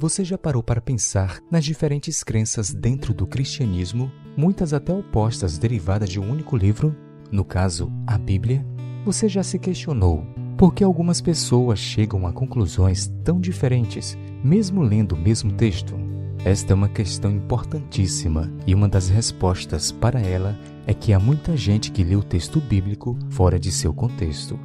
Você já parou para pensar nas diferentes crenças dentro do cristianismo, muitas até opostas derivadas de um único livro? No caso, a Bíblia? Você já se questionou por que algumas pessoas chegam a conclusões tão diferentes, mesmo lendo o mesmo texto? Esta é uma questão importantíssima e uma das respostas para ela é que há muita gente que lê o texto bíblico fora de seu contexto.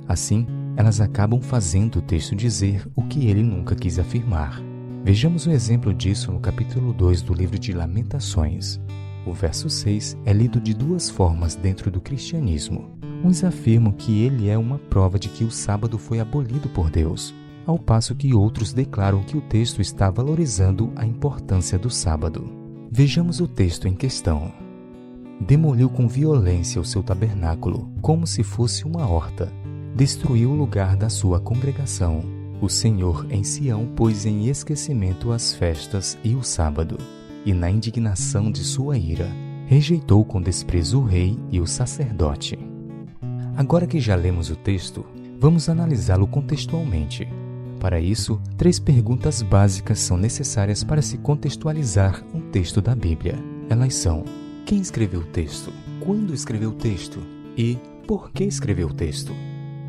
Assim, elas acabam fazendo o texto dizer o que ele nunca quis afirmar. Vejamos um exemplo disso no capítulo 2 do livro de Lamentações. O verso 6 é lido de duas formas dentro do cristianismo. Uns afirmam que ele é uma prova de que o sábado foi abolido por Deus, ao passo que outros declaram que o texto está valorizando a importância do sábado. Vejamos o texto em questão. Demoliu com violência o seu tabernáculo, como se fosse uma horta. Destruiu o lugar da sua congregação. O Senhor em Sião pôs em esquecimento as festas e o sábado, e na indignação de sua ira, rejeitou com desprezo o rei e o sacerdote. Agora que já lemos o texto, vamos analisá-lo contextualmente. Para isso, 3 perguntas básicas são necessárias para se contextualizar um texto da Bíblia. Elas são: quem escreveu o texto? Quando escreveu o texto? E por que escreveu o texto?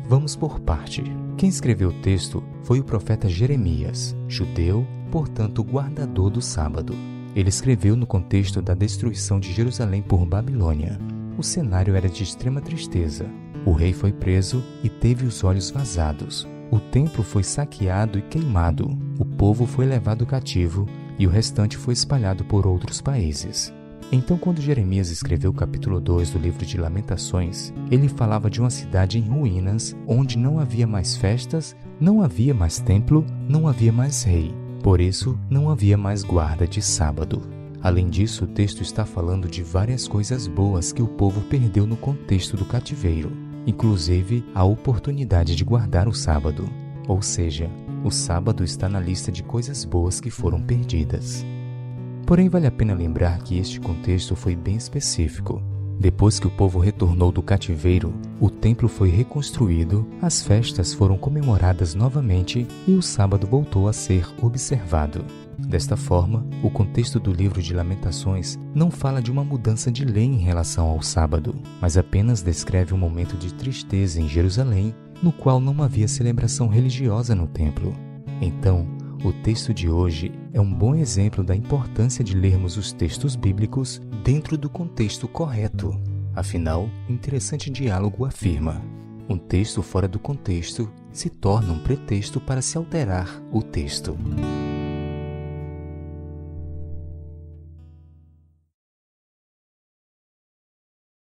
Vamos por parte. Quem escreveu o texto foi o profeta Jeremias, judeu, portanto guardador do sábado. Ele escreveu no contexto da destruição de Jerusalém por Babilônia. O cenário era de extrema tristeza. O rei foi preso e teve os olhos vazados. O templo foi saqueado e queimado. O povo foi levado cativo e o restante foi espalhado por outros países. Então, quando Jeremias escreveu o capítulo 2 do livro de Lamentações, ele falava de uma cidade em ruínas, onde não havia mais festas, não havia mais templo, não havia mais rei. Por isso, não havia mais guarda de sábado. Além disso, o texto está falando de várias coisas boas que o povo perdeu no contexto do cativeiro, inclusive a oportunidade de guardar o sábado. Ou seja, o sábado está na lista de coisas boas que foram perdidas. Porém, vale a pena lembrar que este contexto foi bem específico. Depois que o povo retornou do cativeiro, o templo foi reconstruído, as festas foram comemoradas novamente e o sábado voltou a ser observado. Desta forma, o contexto do livro de Lamentações não fala de uma mudança de lei em relação ao sábado, mas apenas descreve um momento de tristeza em Jerusalém, no qual não havia celebração religiosa no templo. Então, o texto de hoje é um bom exemplo da importância de lermos os textos bíblicos dentro do contexto correto. Afinal, o interessante diálogo afirma: um texto fora do contexto se torna um pretexto para se alterar o texto.